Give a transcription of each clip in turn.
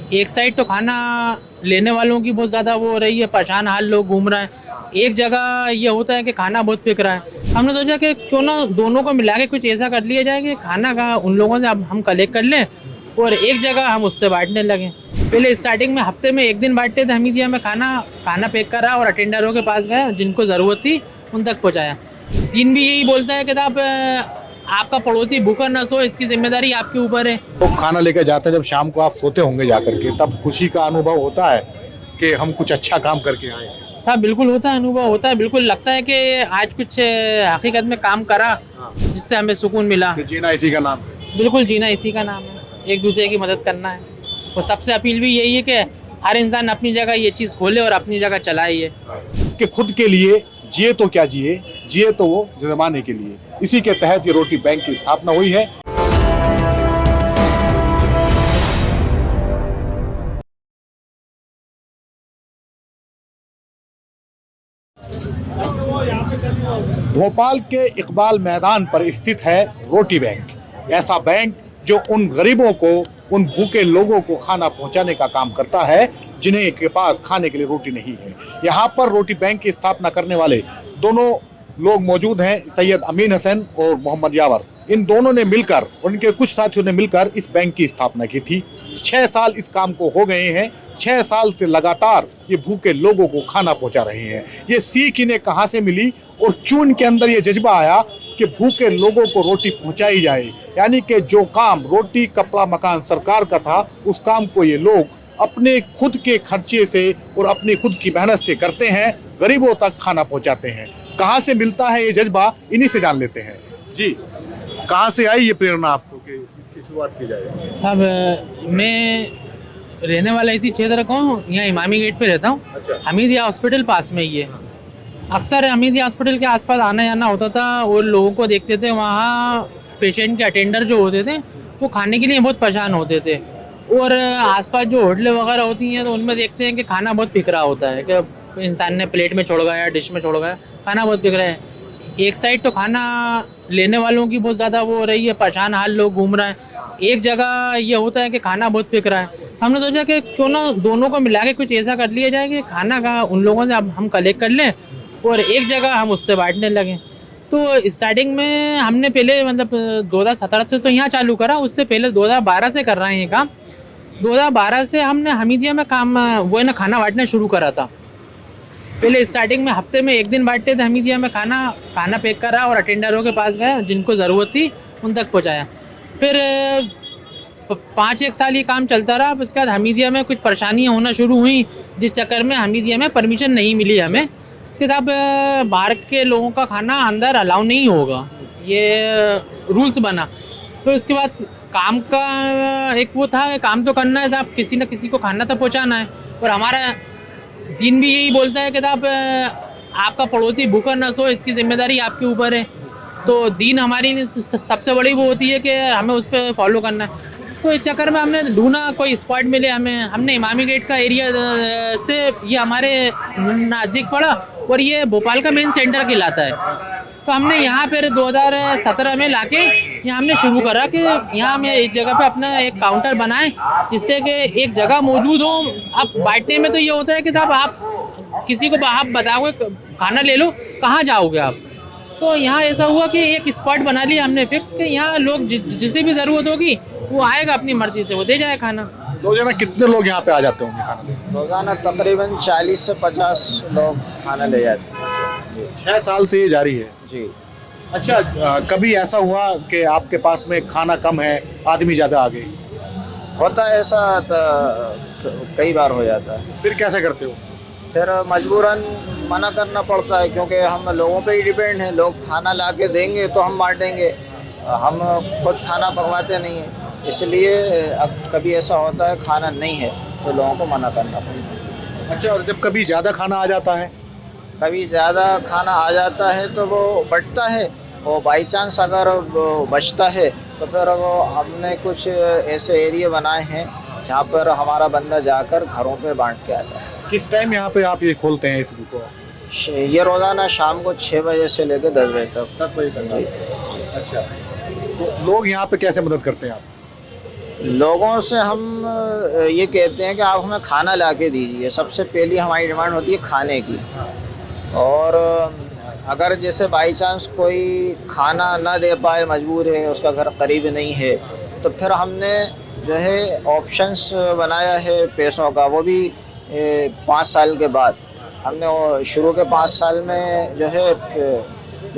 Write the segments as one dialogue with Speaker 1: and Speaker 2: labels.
Speaker 1: एक साइड तो खाना लेने वालों की बहुत ज़्यादा वो हो रही है, परेशान हाल लोग घूम रहे हैं। एक जगह ये होता है कि खाना बहुत बिक रहा है। हमने सोचा कि क्यों ना दोनों को मिला के कुछ ऐसा कर लिया जाए कि खाना का उन लोगों से अब हम कलेक्ट कर लें और एक जगह हम उससे बांटने लगें। पहले स्टार्टिंग में हफ्ते में एक दिन बांटते थे हमीदिया में, खाना पैक करा और अटेंडरों के पास गए, जिनको ज़रूरत थी उन तक पहुँचाया। दिन भी यही बोलता है कि साहब आपका पड़ोसी भूखा न सो, इसकी जिम्मेदारी आपके ऊपर है।
Speaker 2: तो खाना लेकर जाते हैं, जब शाम को आप सोते होंगे जाकर के, तब खुशी का अनुभव होता है कि हम कुछ अच्छा काम करके आए।
Speaker 1: साहब बिल्कुल होता है, अनुभव होता है, बिल्कुल लगता है कि आज कुछ हकीकत में काम करा जिससे हमें सुकून मिला।
Speaker 2: कि जीना इसी का नाम है।
Speaker 1: बिल्कुल जीना इसी का नाम है, एक दूसरे की मदद करना है। और सबसे अपील भी यही है कि हर इंसान अपनी जगह ये चीज़ खोले और अपनी जगह चलाए ये
Speaker 2: कि खुद के लिए जिए तो क्या जिए, जिए तो वो जमाने के लिए। इसी के तहत ये रोटी बैंक की स्थापना हुई है। भोपाल के इकबाल मैदान पर स्थित है रोटी बैंक। ऐसा बैंक जो उन गरीबों को, उन भूखे लोगों को खाना पहुंचाने का काम करता है जिन्हें के पास खाने के लिए रोटी नहीं है। यहाँ पर रोटी बैंक की स्थापना करने वाले दोनों लोग मौजूद हैं, सैयद अमीन हसन और मोहम्मद यावर। इन दोनों ने मिलकर और इनके कुछ साथियों ने मिलकर इस बैंक की स्थापना की थी। 6 साल इस काम को हो गए हैं। 6 साल से लगातार ये भूखे लोगों को खाना पहुंचा रहे हैं। ये सीख इन्हें कहाँ से मिली और क्यों इनके अंदर ये जज्बा आया कि भूखे लोगों को रोटी पहुंचाई जाए, यानी कि जो काम रोटी कपड़ा मकान सरकार का था, उस काम को ये लोग अपने खुद के खर्चे से और अपनी खुद की मेहनत से करते हैं, गरीबों तक खाना पहुंचाते हैं। कहाँ से मिलता है ये जज्बा, इन्हीं से जान लेते हैं। जी, कहाँ से आई ये प्रेरणा आपको कि इसकी शुरुआत की जाए?
Speaker 1: अब मैं रहने वाला इसी क्षेत्र का हूँ, यहाँ इमामी गेट पे रहता हूँ।
Speaker 2: अच्छा।
Speaker 1: हमीदिया हॉस्पिटल पास में ही है। अक्सर हमीदिया हॉस्पिटल के आसपास आना जाना होता था और लोगों को देखते थे, वहाँ पेशेंट के अटेंडर जो होते थे वो खाने के लिए बहुत परेशान होते थे। और आसपास जो होटलें वगैरह होती हैं तो उनमें देखते हैं कि खाना बहुत बिक रहा होता है, कि इंसान ने प्लेट में छोड़ गया, डिश में छोड़ गया, खाना बहुत बिक रहा है। एक साइड तो खाना लेने वालों की बहुत ज़्यादा वो हो रही है, परेशान हाल लोग घूम रहे हैं। एक जगह ये होता है कि खाना बहुत बिक रहा है। हमने सोचा कि क्यों ना दोनों को मिला के कुछ ऐसा कर लिया जाए कि खाना का उन लोगों से अब हम कलेक्ट कर लें और एक जगह हम उससे बांटने लगें। तो स्टार्टिंग में हमने पहले मतलब 2017 से तो यहाँ चालू करा, उससे पहले 2012 से कर रहे हैं ये काम। 2012 से हमने हमीदिया में काम वो है ना खाना बांटना शुरू करा था। पहले स्टार्टिंग में हफ्ते में एक दिन बांटते थे हमीदिया में, खाना पैक करा और अटेंडरों के पास गए, जिनको ज़रूरत थी उन तक पहुँचाया। फिर 5-1 साल ये काम चलता रहा। उसके बाद हमीदिया में कुछ परेशानियाँ होना शुरू हुई, जिस चक्कर में हमीदिया में परमिशन नहीं मिली हमें कि अब बाहर के लोगों का खाना अंदर अलाउ नहीं होगा, ये रूल्स बना। फिर उसके बाद काम का एक वो था कि काम तो करना है, आप किसी न किसी को खाना तो पहुँचाना है। और हमारा दिन भी यही बोलता है कि साहब आपका पड़ोसी भूखा न सो, इसकी जिम्मेदारी आपके ऊपर है। तो दीन हमारी सबसे बड़ी वो होती है कि हमें उस पर फॉलो करना है। तो इस चक्कर में हमने ढूंढा कोई स्पॉट मिले हमें, हमने इमामी गेट का एरिया से, ये हमारे नज़दीक पड़ा और ये भोपाल का मेन सेंटर कहलाता है। तो हमने यहाँ फिर 2017 में लाके यहाँ हमने शुरू करा कि यहाँ हम एक जगह पे अपना एक काउंटर बनाएं, जिससे कि एक जगह मौजूद हो। अब बांटने में तो ये होता है कि साहब आप किसी को आप बताओगे खाना ले लो, कहाँ जाओगे आप। तो यहाँ ऐसा हुआ कि एक स्पॉट बना लिया हमने फिक्स कि यहाँ लोग जिसे भी ज़रूरत होगी वो आएगा, अपनी मर्जी से वो दे जाए खाना।
Speaker 2: रोजाना कितने लोग यहाँ पे आ जाते होंगे खाना लेने?
Speaker 3: रोज़ाना तकरीबन 40 से 50 लोग खाना ले जाते हैं।
Speaker 2: 6 साल से ये जारी है।
Speaker 3: जी।
Speaker 2: अच्छा, कभी ऐसा हुआ कि आपके पास में खाना कम है, आदमी ज़्यादा आ गए?
Speaker 3: होता है ऐसा, कई बार हो जाता है।
Speaker 2: फिर कैसे करते हो?
Speaker 3: फिर मजबूरन मना करना पड़ता है, क्योंकि हम लोगों पे ही डिपेंड हैं। लोग खाना ला के देंगे तो हम बांटेंगे, हम खुद खाना पकवाते नहीं हैं। इसलिए अब कभी ऐसा होता है खाना नहीं है तो लोगों को मना करना पड़ता है।
Speaker 2: अच्छा, और जब कभी ज़्यादा खाना आ जाता है?
Speaker 3: कभी ज़्यादा खाना आ जाता है तो वो बचता है, और बाई चांस अगर वो बचता है तो फिर वो हमने कुछ ऐसे एरिया बनाए हैं जहाँ पर हमारा बंदा जाकर घरों पे बांट के आता है।
Speaker 2: किस टाइम यहाँ पे आप ये खोलते हैं इसको?
Speaker 3: ये रोज़ाना शाम को 6 बजे से लेकर 10 बजे तक।
Speaker 2: 10 बजे तक?
Speaker 3: जी।
Speaker 2: अच्छा, तो लोग यहाँ पे कैसे मदद करते हैं आप?
Speaker 3: लोगों से हम ये कहते हैं कि आप हमें खाना ला के दीजिए। सबसे पहली हमारी डिमांड होती है खाने की। और अगर जैसे बाई चांस कोई खाना ना दे पाए, मजबूर है, उसका घर करीब नहीं है, तो फिर हमने जो है ऑप्शंस बनाया है पैसों का। वो भी 5 साल के बाद हमने वो शुरू के 5 साल में जो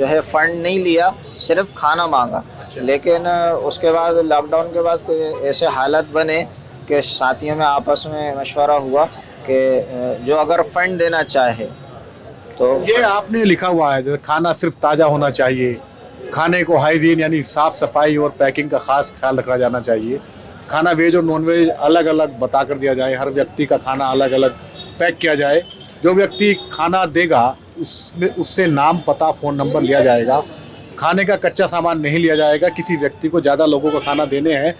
Speaker 3: है फ़ंड नहीं लिया, सिर्फ खाना मांगा। लेकिन उसके बाद लॉकडाउन के बाद कोई ऐसे हालात बने कि साथियों में आपस में मशवरा हुआ कि जो अगर फ़ंड देना चाहे तो
Speaker 2: ये आपने लिखा हुआ है, जैसे खाना सिर्फ ताज़ा होना चाहिए, खाने को हाइजीन यानी साफ़ सफाई और पैकिंग का खास ख्याल रखा जाना चाहिए, खाना वेज और नॉन वेज अलग अलग बता कर दिया जाए, हर व्यक्ति का खाना अलग अलग पैक किया जाए, जो व्यक्ति खाना देगा उससे नाम, पता, फ़ोन नंबर लिया जाएगा, खाने का कच्चा सामान नहीं लिया जाएगा। किसी व्यक्ति को ज़्यादा लोगों को खाना देने हैं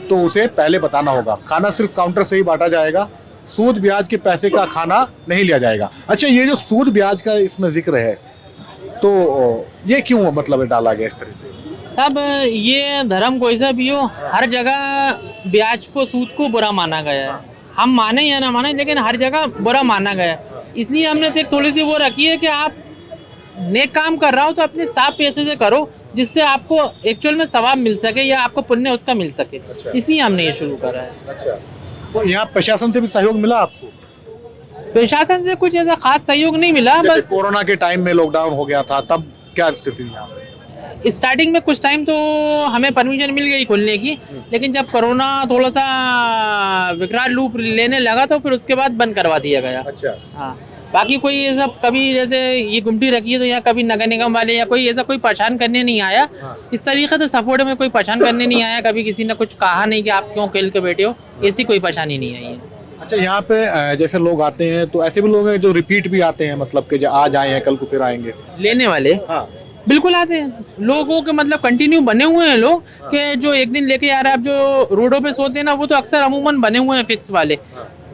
Speaker 2: तो उसे पहले बताना होगा। खाना सिर्फ काउंटर से ही बांटा जाएगा, सूद ब्याज के पैसे का खाना नहीं लिया जाएगा। अच्छा, ये जो सूद ब्याज का इसमें जिक्र है, तो ये क्यों मतलब डाला गया इस तरह से?
Speaker 1: साहब, ये धर्म कोई सा भी हो, हर जगह ब्याज को, सूद को बुरा माना गया है। हम माने या ना माने, लेकिन हर जगह बुरा माना गया है। इसलिए हमने तो एक थोड़ी सी वो रखी है कि आप नेक काम कर रहा हो तो अपने साफ पैसे से करो, जिससे आपको एक्चुअल में सवाब मिल सके या आपको पुण्य उसका मिल सके। इसलिए हमने ये शुरू करा है।
Speaker 2: अच्छा, तो यहाँ प्रशासन से भी सहयोग मिला आपको?
Speaker 1: प्रशासन से कुछ ऐसा खास सहयोग नहीं मिला। बस
Speaker 2: कोरोना के टाइम में लॉकडाउन हो गया था, तब क्या स्थिति थी यहाँ पे?
Speaker 1: स्टार्टिंग में कुछ टाइम तो हमें परमिशन मिल गई खुलने की, लेकिन जब कोरोना थोड़ा सा विकराल रूप लेने लगा तो फिर उसके बाद बंद करवा दिया गया।
Speaker 2: अच्छा,
Speaker 1: हाँ, बाकी कोई ऐसा कभी जैसे ये गुमटी रखी है तो यहाँ कभी नगर निगम वाले या कोई ऐसा कोई परेशान करने नहीं आया। इस तरीके से सपोर्ट में कोई परेशान करने नहीं आया। कभी किसी ने कुछ कहा नहीं कि आप क्यों खेल के बैठे हो, ऐसी कोई परेशानी नहीं आई है।
Speaker 2: अच्छा, यहाँ पे जैसे लोग आते हैं तो ऐसे भी लोग हैं जो रिपीट भी आते हैं, मतलब कि जो आज आए हैं कल को फिर आएंगे?
Speaker 1: लेने वाले
Speaker 2: हाँ,
Speaker 1: बिल्कुल आते हैं। लोगों के मतलब कंटिन्यू बने हुए हैं लोग कि जो एक दिन लेके आ रहा है। अब जो रोडों पे सोते हैं ना, वो तो अक्सर अमूमन बने हुए हैं फिक्स वाले।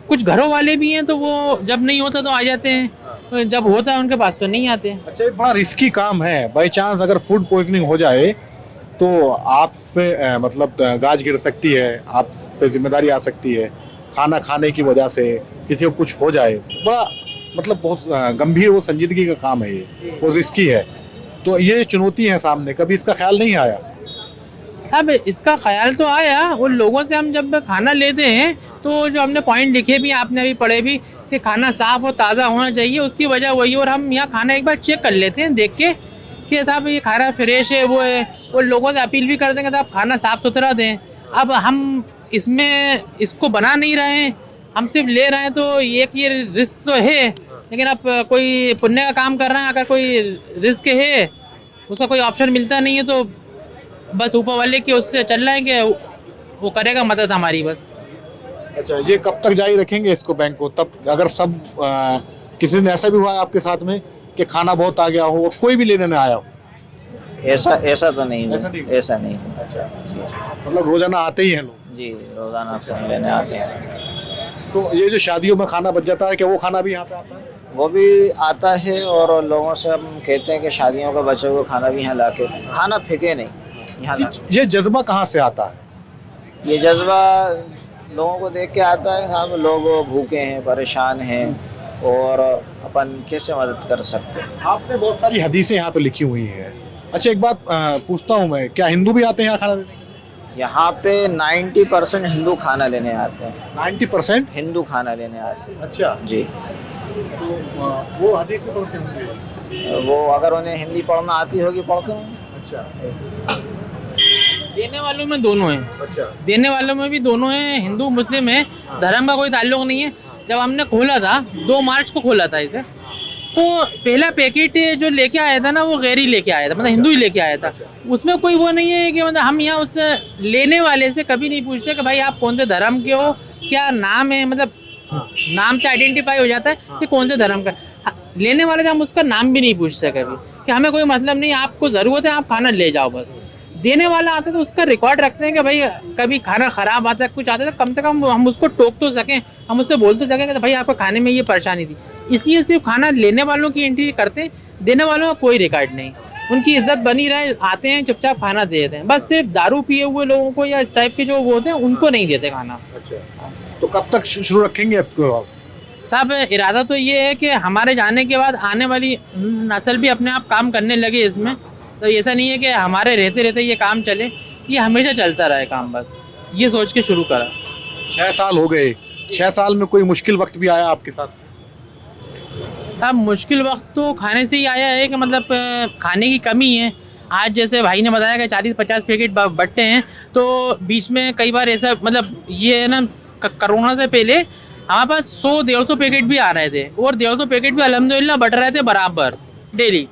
Speaker 1: कुछ घरों वाले भी हैं तो वो जब नहीं होता तो आ जाते हैं, तो जब होता है उनके पास तो नहीं आते।
Speaker 2: अच्छा, ये बड़ा रिस्की काम है। बाई चांस अगर फूड पॉइजनिंग हो जाए तो आप पे मतलब गाज गिर सकती है, आप पे जिम्मेदारी आ सकती है। खाना खाने की वजह से किसी को कुछ हो जाए, बड़ा मतलब बहुत गंभीर वो संजीदगी का काम है, ये बहुत रिस्की है। तो ये चुनौती है सामने, कभी इसका ख्याल नहीं आया?
Speaker 1: साहब, इसका ख्याल तो आया। उन लोगों से हम जब खाना लेते हैं तो जो हमने पॉइंट लिखे भी, आपने अभी पढ़े भी, कि खाना साफ़ और ताज़ा होना चाहिए, उसकी वजह वही। और हम यहाँ खाना एक बार चेक कर लेते हैं देख के कि साहब ये खाना फ्रेश है, वो है। और लोगों से अपील भी करते हैं कि साहब खाना साफ़ सुथरा दें। अब हम इसमें इसको बना नहीं रहे हैं, हम सिर्फ ले रहे हैं, तो एक ये रिस्क तो है। लेकिन अब कोई पुण्य का काम कर रहे हैं, अगर कोई रिस्क है, उसका कोई ऑप्शन मिलता नहीं है, तो बस ऊपर वाले की उससे चल रहे हैं कि वो करेगा मदद हमारी बस।
Speaker 2: अच्छा, ये कब तक जारी रखेंगे इसको, बैंक को? तब अगर सब किसी दिन ऐसा भी हुआ है आपके साथ में कि खाना बहुत आ गया हो और कोई भी लेने ना आया हो?
Speaker 3: ऐसा तो नहीं हुआ।
Speaker 2: ऐसा नहीं?
Speaker 3: ऐसा नहीं हुआ।
Speaker 2: अच्छा, मतलब रोजाना आते ही हैं लोग?
Speaker 3: जी, रोजाना खाना लेने आते हैं।
Speaker 2: तो ये जो शादियों में खाना बच जाता है, क्या वो खाना भी यहाँ पे आता है?
Speaker 3: वो भी आता है, और लोगों से हम कहते हैं कि शादियों का बचे हुए खाना भी यहाँ ला के, खाना फेंके नहीं यहाँ ला के।
Speaker 2: ये जज्बा कहाँ से आता है?
Speaker 3: ये जज्बा लोगों को देख के आता है। हम लोग भूखे हैं, परेशान हैं, और अपन कैसे मदद कर सकते हैं।
Speaker 2: आपने बहुत सारी हदीसें यहाँ पे लिखी हुई हैं। अच्छा, एक बात पूछता हूँ मैं, क्या हिंदू भी आते हैं यहाँ खाना लेने?
Speaker 3: यहाँ पे 90% हिंदू खाना लेने आते हैं।
Speaker 2: 90%
Speaker 3: हिंदू खाना लेने आते हैं।
Speaker 2: अच्छा,
Speaker 3: जी,
Speaker 2: तो वो हदीस भी पढ़ते होंगे?
Speaker 3: वो अगर उन्हें हिंदी पढ़ना आती होगी पढ़ते हैं।
Speaker 2: अच्छा,
Speaker 1: देने वालों में दोनों हैं।
Speaker 2: अच्छा,
Speaker 1: देने वालों में भी दोनों हैं, हिंदू मुस्लिम है, धर्म का कोई ताल्लुक नहीं है। जब हमने खोला था 2 मार्च को खोला था इसे, तो पहला पैकेट जो लेके आया था ना, वो गैर ही लेके आया था, मतलब हिंदू ही लेके आया था। उसमें कोई वो नहीं है कि मतलब हम यहाँ उस लेने वाले से कभी नहीं पूछते कि भाई आप कौन से धर्म के हो, क्या नाम है, मतलब नाम से आइडेंटिफाई हो जाता है कि कौन से धर्म का। लेने वाले से हम उसका नाम भी नहीं पूछते कभी, कि हमें कोई मतलब नहीं, आपको ज़रूरत है आप खाना ले जाओ बस। देने वाला आता है तो उसका रिकॉर्ड रखते हैं कि भाई कभी खाना ख़राब आता है, कुछ आता है, तो कम से कम हम उसको टोक तो सकें, हम उससे बोल तो सकें कि भाई आपको खाने में ये परेशानी थी। इसलिए सिर्फ खाना लेने वालों की एंट्री करते हैं, देने वालों का कोई रिकॉर्ड नहीं। उनकी इज्जत बनी रहे, आते हैं चुपचाप खाना दे देते हैं। बस सिर्फ दारू पिए हुए लोगों को या इस टाइप के जो वो होते हैं उनको नहीं देते खाना।
Speaker 2: अच्छा, तो कब तक शुरू रखेंगे आपको?
Speaker 1: साहब इरादा तो ये है कि हमारे जाने के बाद आने वाली नस्ल भी अपने आप काम करने लगे इसमें। तो ऐसा नहीं है कि हमारे रहते रहते ये काम चले, ये हमेशा चलता रहे काम, बस ये सोच के शुरू करा।
Speaker 2: 6 साल हो गए, 6 साल में कोई मुश्किल वक्त भी आया आपके साथ?
Speaker 1: अब मुश्किल वक्त तो खाने से ही आया है कि मतलब खाने की कमी है। आज जैसे भाई ने बताया कि 40-50 पैकेट बंटते हैं, तो बीच में कई बार ऐसा मतलब ये है ना, कोरोना से पहले हमारे पास 100-150 पैकेट भी आ रहे थे और 150 पैकेट भी अल्हम्दुलिल्लाह बट रहे थे बराबर डेली।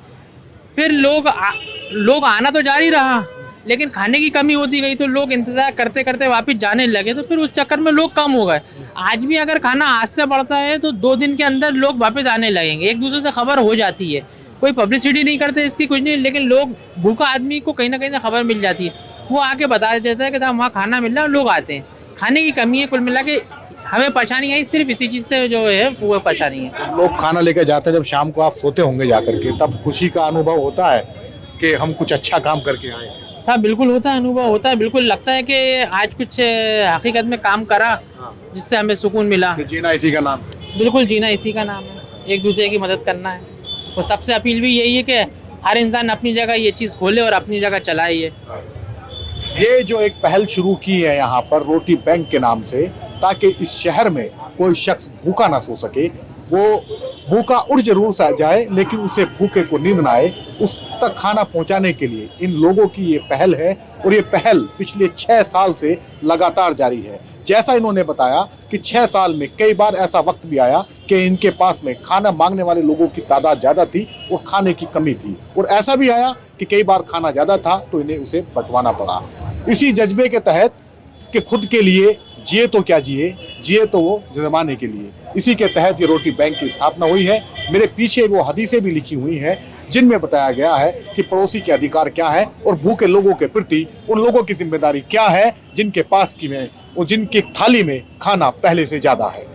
Speaker 1: फिर लोग आना तो जारी रहा, लेकिन खाने की कमी होती गई तो लोग इंतज़ार करते करते वापस जाने लगे, तो फिर उस चक्कर में लोग कम हो गए। आज भी अगर खाना आज से बढ़ता है तो 2 दिन के अंदर लोग वापस आने लगेंगे, एक दूसरे से खबर हो जाती है। कोई पब्लिसिटी नहीं करते इसकी, कुछ नहीं, लेकिन लोग भूखा आदमी को कहीं ना कहीं से खबर मिल जाती है, वो आके बता देता है कि वहाँ खाना मिल रहा है, लोग आते हैं। खाने की कमी है, कुल मिला के हमें परेशानी आई सिर्फ इसी चीज़ से जो है वो परेशानी है।
Speaker 2: लोग खाना लेकर जाते हैं, जब शाम को आप सोते होंगे जाकर के, तब खुशी का अनुभव होता है कि हम कुछ अच्छा काम करके आए?
Speaker 1: साहब बिल्कुल होता है, अनुभव होता है, बिल्कुल लगता है कि आज कुछ हकीकत में काम करा जिससे हमें सुकून मिला।
Speaker 2: कि जीना इसी का नाम है।
Speaker 1: बिल्कुल जीना इसी का नाम है, एक दूसरे की मदद करना है। और सबसे अपील भी यही है कि हर इंसान अपनी जगह ये चीज़ खोले और अपनी जगह चलाए।
Speaker 2: ये जो एक पहल शुरू की है यहाँ पर रोटी बैंक के नाम से, ताकि इस शहर में कोई शख्स भूखा ना सो सके, वो भूखा उठ जरूर सा जाए लेकिन उसे भूखे को नींद ना आए, उस तक खाना पहुंचाने के लिए इन लोगों की ये पहल है। और ये पहल पिछले 6 साल से लगातार जारी है। जैसा इन्होंने बताया कि 6 साल में कई बार ऐसा वक्त भी आया कि इनके पास में खाना मांगने वाले लोगों की तादाद ज़्यादा थी और खाने की कमी थी, और ऐसा भी आया कि कई बार खाना ज़्यादा था तो इन्हें उसे बंटवाना पड़ा। इसी जज्बे के तहत कि खुद के लिए जिए तो क्या जिए तो वो जमाने के लिए, इसी के तहत ये रोटी बैंक की स्थापना हुई है। मेरे पीछे वो हदीसें भी लिखी हुई हैं जिनमें बताया गया है कि पड़ोसी के अधिकार क्या है और भूखे लोगों के प्रति उन लोगों की जिम्मेदारी क्या है जिनके पास की में और जिनकी थाली में खाना पहले से ज़्यादा है।